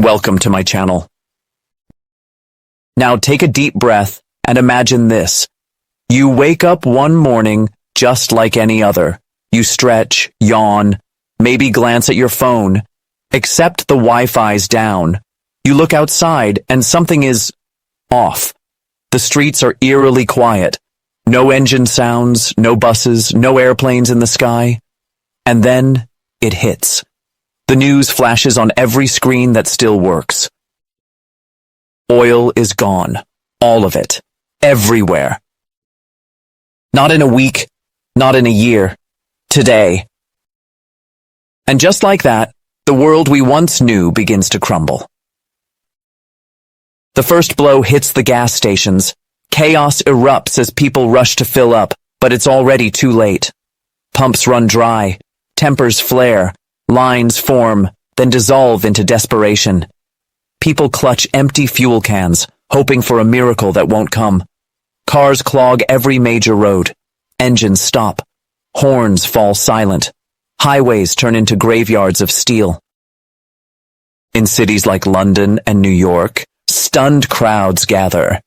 Welcome to my channel. Now take a deep breath and imagine this. You wake up one morning just like any other. You stretch, yawn, maybe glance at your phone, except the Wi-Fi's down. You look outside and something is off. The streets are eerily quiet. No engine sounds, no buses, no airplanes in the sky. And then it hits. The news flashes on every screen that still works. Oil is gone. All of it. Everywhere. Not in a week, not in a year. Today. And just like that, the world we once knew begins to crumble. The first blow hits the gas stations. Chaos erupts as people rush to fill up, but it's already too late. Pumps run dry. Tempers flare. Lines form, then dissolve into desperation. People clutch empty fuel cans, hoping for a miracle that won't come. Cars clog every major road. Engines stop. Horns fall silent. Highways turn into graveyards of steel. In cities like London and New York, stunned crowds gather.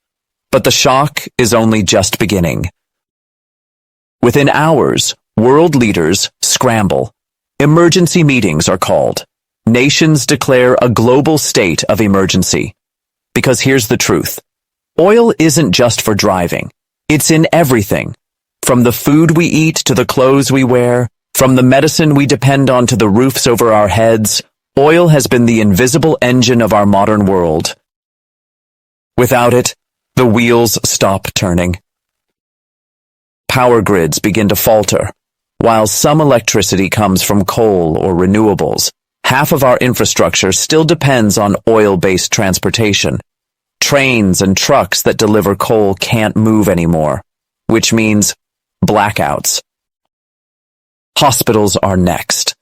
But the shock is only just beginning. Within hours, world leaders scramble. Emergency meetings are called. Nations declare a global state of emergency. Because here's the truth. Oil isn't just for driving. It's in everything. From the food we eat to the clothes we wear, from the medicine we depend on to the roofs over our heads, oil has been the invisible engine of our modern world. Without it, the wheels stop turning. Power grids begin to falter. While some electricity comes from coal or renewables, half of our infrastructure still depends on oil-based transportation. Trains and trucks that deliver coal can't move anymore, which means blackouts. Hospitals are next.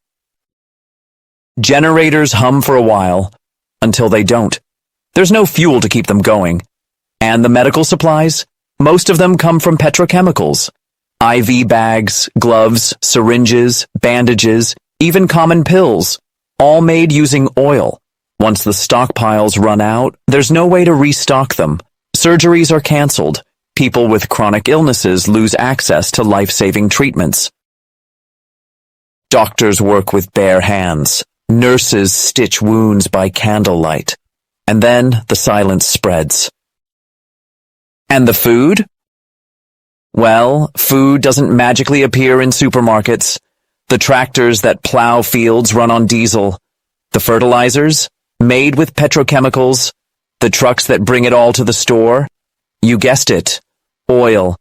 Generators hum for a while, until they don't. There's no fuel to keep them going. And the medical supplies? Most of them come from petrochemicals. IV bags, gloves, syringes, bandages, even common pills, all made using oil. Once the stockpiles run out, there's no way to restock them. Surgeries are canceled. People with chronic illnesses lose access to life-saving treatments. Doctors work with bare hands. Nurses stitch wounds by candlelight. And then the silence spreads. And the food? Well, food doesn't magically appear in supermarkets. The tractors that plow fields run on diesel. The fertilizers, made with petrochemicals. The trucks that bring it all to the store. You guessed it, oil.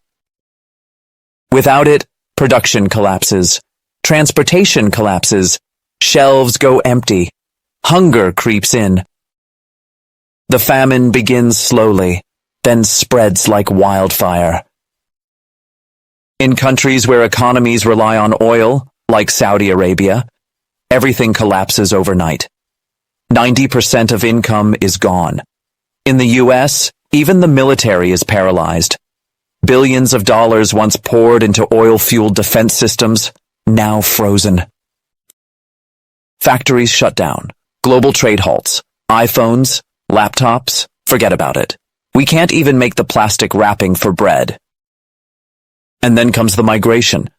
Without it, production collapses. Transportation collapses. Shelves go empty. Hunger creeps in. The famine begins slowly, then spreads like wildfire. In countries where economies rely on oil, like Saudi Arabia, everything collapses overnight. 90% of income is gone. In the US, even the military is paralyzed. Billions of dollars once poured into oil-fueled defense systems, now frozen. Factories shut down. Global trade halts. iPhones, laptops, forget about it. We can't even make the plastic wrapping for bread. And then comes the migration.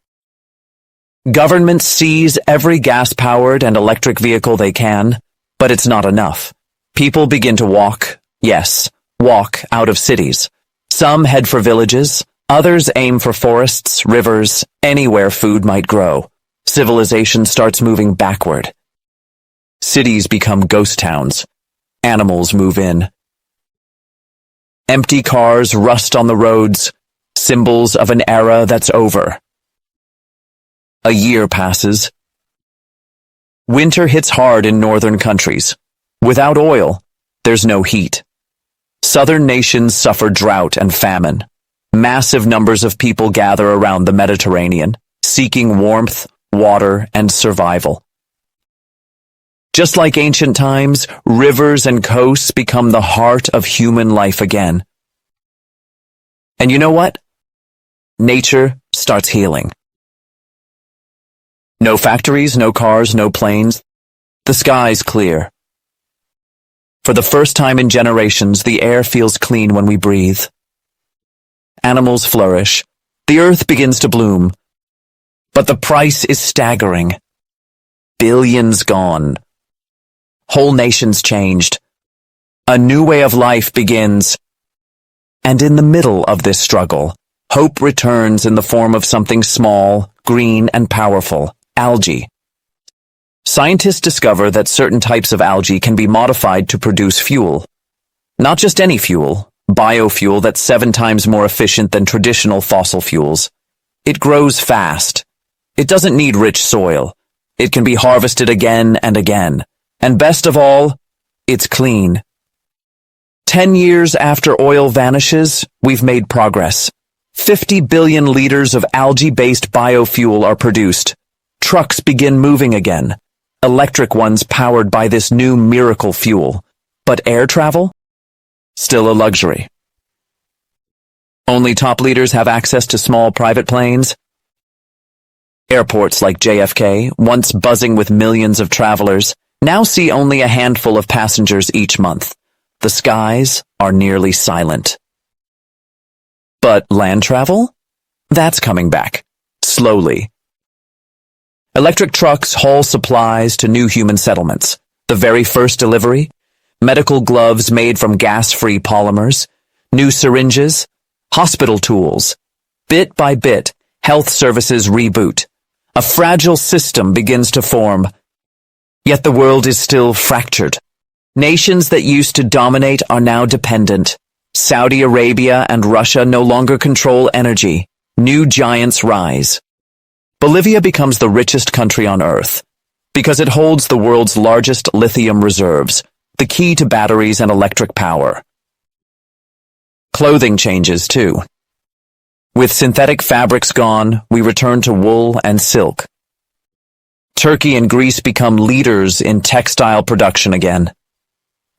Governments seize every gas-powered and electric vehicle they can, but it's not enough. People begin to walk, yes, walk out of cities. Some head for villages, others aim for forests, rivers, anywhere food might grow. Civilization starts moving backward. Cities become ghost towns. Animals move in. Empty cars rust on the roads, symbols of an era that's over. A year passes. Winter hits hard in northern countries. Without oil, there's no heat. Southern nations suffer drought and famine. Massive numbers of people gather around the Mediterranean, seeking warmth, water, and survival. Just like ancient times, rivers and coasts become the heart of human life again. And you know what? Nature starts healing. No factories, no cars, no planes. The sky's clear. For the first time in generations, the air feels clean when we breathe. Animals flourish. The earth begins to bloom. But the price is staggering. Billions gone. Whole nations changed. A new way of life begins. And in the middle of this struggle, hope returns in the form of something small, green, and powerful: algae. Scientists discover that certain types of algae can be modified to produce fuel. Not just any fuel, biofuel that's 7 times more efficient than traditional fossil fuels. It grows fast. It doesn't need rich soil. It can be harvested again and again. And best of all, it's clean. 10 years after oil vanishes, we've made progress. 50 billion liters of algae-based biofuel are produced. Trucks begin moving again. Electric ones powered by this new miracle fuel. But air travel? Still a luxury. Only top leaders have access to small private planes. Airports like JFK, once buzzing with millions of travelers, now see only a handful of passengers each month. The skies are nearly silent. But land travel? That's coming back. Slowly. Electric trucks haul supplies to new human settlements. The very first delivery? Medical gloves made from gas-free polymers, new syringes, hospital tools. Bit by bit, health services reboot. A fragile system begins to form. Yet the world is still fractured. Nations that used to dominate are now dependent. Saudi Arabia and Russia no longer control energy. New giants rise. Bolivia becomes the richest country on Earth because it holds the world's largest lithium reserves, the key to batteries and electric power. Clothing changes, too. With synthetic fabrics gone, we return to wool and silk. Turkey and Greece become leaders in textile production again.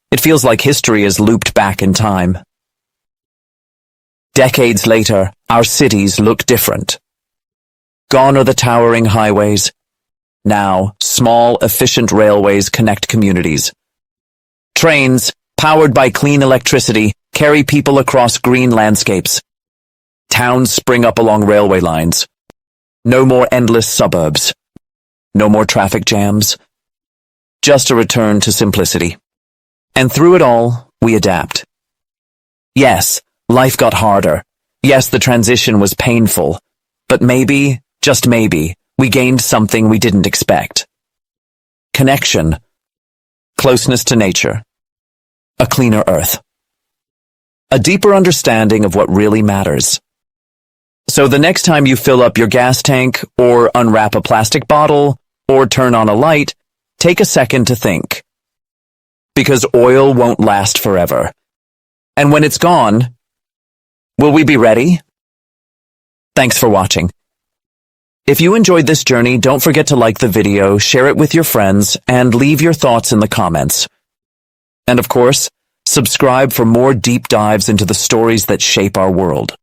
It feels like history is looped back in time. Decades later, our cities look different. Gone are the towering highways. Now, small, efficient railways connect communities. Trains, powered by clean electricity, carry people across green landscapes. Towns spring up along railway lines. No more endless suburbs. No more traffic jams. Just a return to simplicity. And through it all, we adapt. Yes, life got harder. Yes, the transition was painful. But maybe, just maybe, we gained something we didn't expect. Connection. Closeness to nature. A cleaner earth. A deeper understanding of what really matters. So the next time you fill up your gas tank, or unwrap a plastic bottle, or turn on a light, take a second to think. Because oil won't last forever. And when it's gone, will we be ready? Thanks for watching. If you enjoyed this journey, don't forget to like the video, share it with your friends, and leave your thoughts in the comments. And of course, subscribe for more deep dives into the stories that shape our world.